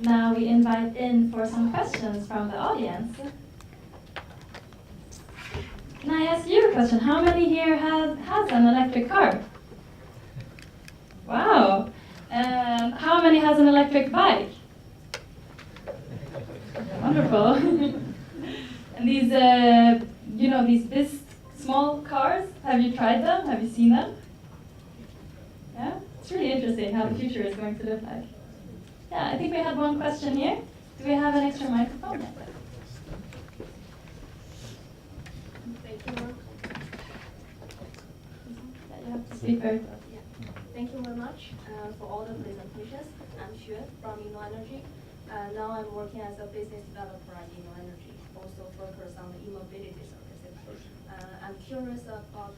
now we invite in for some questions from the audience. Can I ask you a question? How many here has an electric car? Wow. How many has an electric bike? Wonderful. And these, these small cars, have you tried them? Have you seen them? Yeah? It's really interesting how the future is going to look like. Yeah, I think we had one question here. Do we have an extra microphone? Thank you. Yeah, you have to speak very close. Thank you very much for all the presentations. I'm Xue from InnoEnergy. Now I'm working as a business developer at InnoEnergy, also focused on the e-mobility services. I'm curious about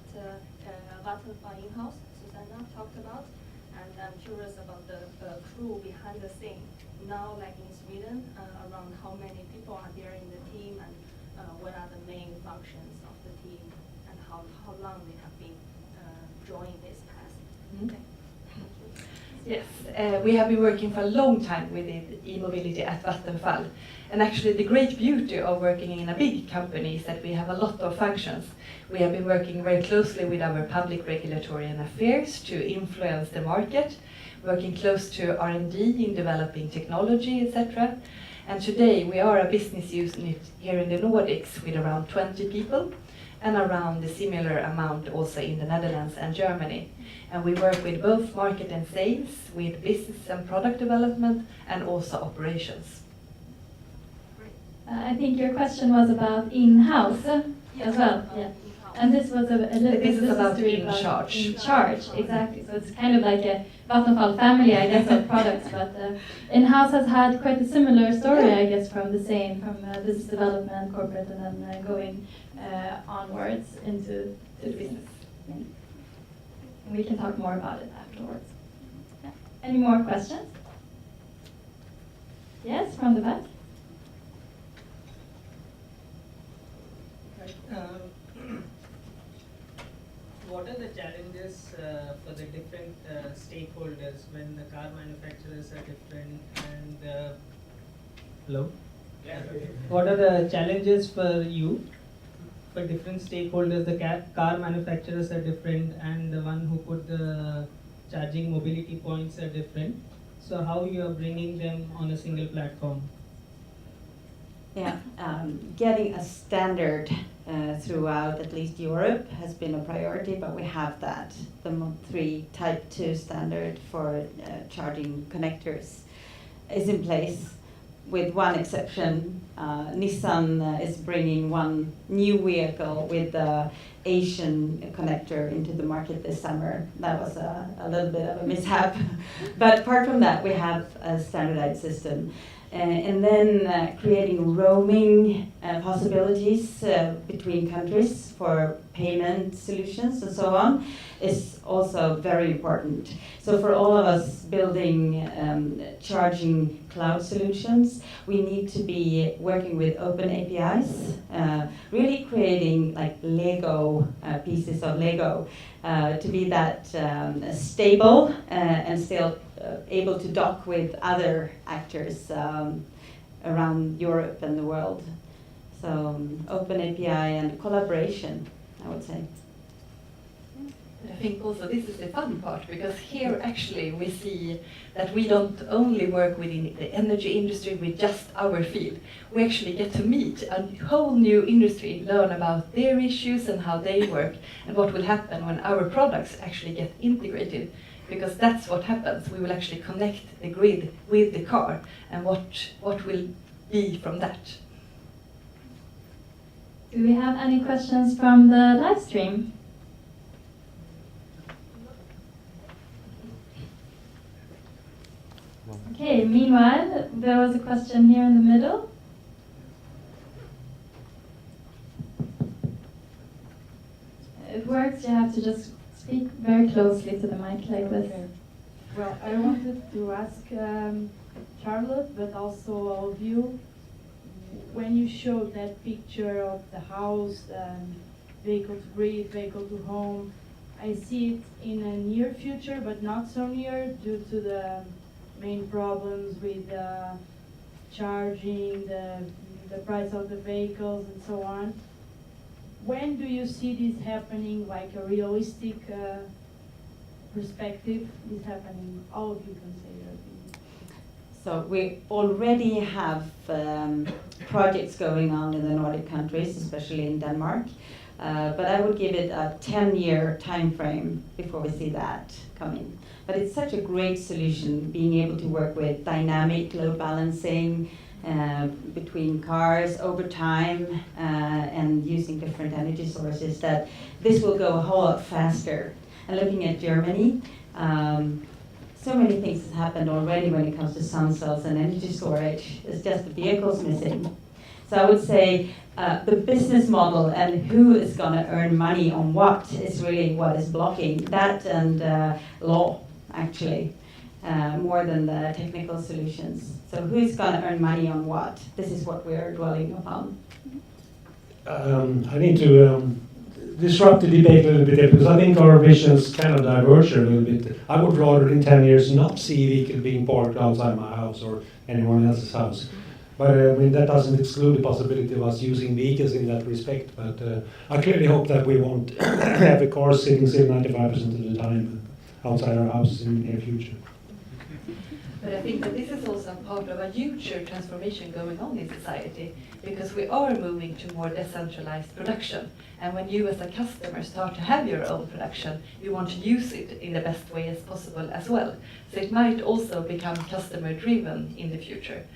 Vattenfall in-house, Susanna talked about, and I'm curious about the crew behind the scene. Now, like in Sweden, around how many people are there in the team, and what are the main functions of the team, and how long they have been joining this path. Mm-hmm. Yes, we have been working for a long time with e-mobility at Vattenfall. And actually the great beauty of working in a big company is that we have a lot of functions. We have been working very closely with our public regulatory and affairs to influence the market, working close to R&D in developing technology, etc. And today we are a business unit here in the Nordics with around 20 people, and around a similar amount also in the Netherlands and Germany. And we work with both market and sales, with business and product development, and also operations. I think your question was about in-house as well. Yeah. And this was a little This is about in charge. In charge, exactly. So it's kind of like a Vattenfall family, I guess, of products. But in-house has had quite a similar story, I guess, from business development, corporate, and then going onwards into the business. Yeah. And we can talk more about it afterwards. Yeah. Any more questions? Yes, from the back. What are the challenges for the different stakeholders when the car manufacturers are different and hello? Yeah. What are the challenges for you for different stakeholders? The car manufacturers are different, and the one who put the charging mobility points are different. So how you are bringing them on a single platform? Yeah, getting a standard throughout at least Europe has been a priority, but we have that. The Mod3 Type 2 standard for charging connectors is in place, with one exception. Nissan is bringing one new vehicle with the Asian connector into the market this summer. That was a little bit of a mishap. But apart from that, we have a standardized system. And then creating roaming possibilities between countries for payment solutions and so on is also very important. So for all of us building charging cloud solutions, we need to be working with open APIs, really creating like Lego, pieces of Lego, to be that stable and still able to dock with other actors around Europe and the world. So open API and collaboration, I would say. I think also this is the fun part, because here actually we see that we don't only work within the energy industry with just our field. We actually get to meet a whole new industry, learn about their issues and how they work, and what will happen when our products actually get integrated. Because that's what happens. We will actually connect the grid with the car, and what will be from that. Do we have any questions from the live stream? Okay, meanwhile, there was a question here in the middle. It works, you have to just speak very closely to the mic like this. Okay. Well, I wanted to ask Charlotte, but also all of you, when you showed that picture of the house, vehicle to grid, vehicle to home, I see it in a near future, but not so near due to the main problems with charging, the price of the vehicles and so on. When do you see this happening, like a realistic perspective is happening? All of you can say your opinion. So we already have projects going on in the Nordic countries, especially in Denmark. But I would give it a 10-year time frame before we see that coming. But it's such a great solution, being able to work with dynamic load balancing between cars over time and using different energy sources, that this will go a whole lot faster. And looking at Germany, so many things have happened already when it comes to sun cells and energy storage. It's just the vehicles missing. So I would say the business model and who is going to earn money on what is really what is blocking that, and law, actually, more than the technical solutions. So who's going to earn money on what? This is what we're dwelling upon. I need to disrupt the debate a little bit there, because I think our visions kind of diverge a little bit. I would rather in 10 years not see a vehicle being parked outside my house or anyone else's house. But I mean, that doesn't exclude the possibility of us using vehicles in that respect. But I clearly hope that we won't have a car sitting still 95% of the time outside our house in the near future. But I think that this is also part of a huge transformation going on in society, because we are moving to more decentralized production. And when you as a customer start to have your own production, you want to use it in the best way as possible as well. So it might also become customer driven in the future.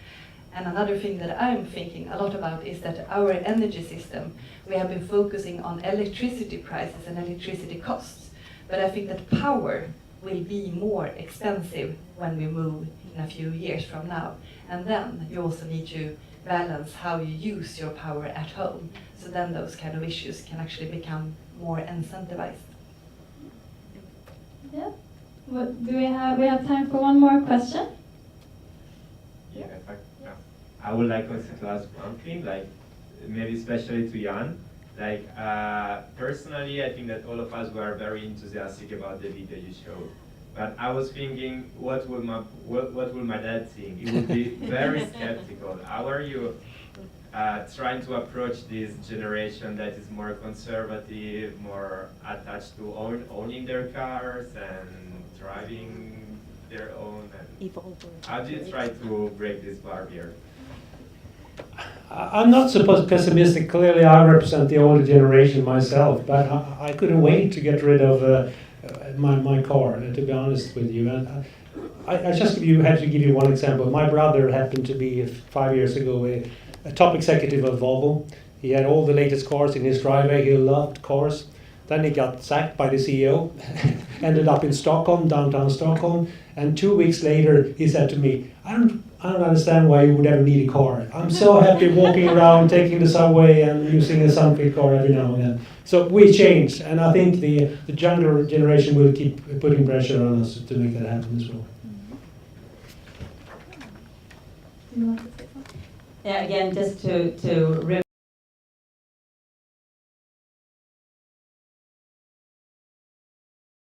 And another thing that I'm thinking a lot about is that our energy system, we have been focusing on electricity prices and electricity costs. But I think that power will be more expensive when we move in a few years from now. And then you also need to balance how you use your power at home. So then those kind of issues can actually become more incentivized. Yeah. What, do we have time for one more question? Yeah, I would like also to ask one thing, like maybe especially to Jan. Like personally, I think that all of us were very enthusiastic about the video you showed. But I was thinking, what will my dad think? He would be very skeptical. How are you trying to approach this generation that is more conservative, more attached to owning their cars and driving their own? And how do you try to break this barrier? I'm not so pessimistic. Clearly, I represent the older generation myself, but I couldn't wait to get rid of my car, to be honest with you. And I just had to give you one example. My brother happened to be 5 years ago a top executive of Volvo. He had all the latest cars in his driveway. He loved cars. Then he got sacked by the CEO, ended up in Stockholm, downtown Stockholm, and 2 weeks later he said to me, I don't understand why you would ever need a car. I'm so happy walking around, taking the subway and using a Sunfit car every now and then. So we changed, and I think the younger generation will keep putting pressure on us to make that happen as well. Do you want to say something? Yeah, again, just to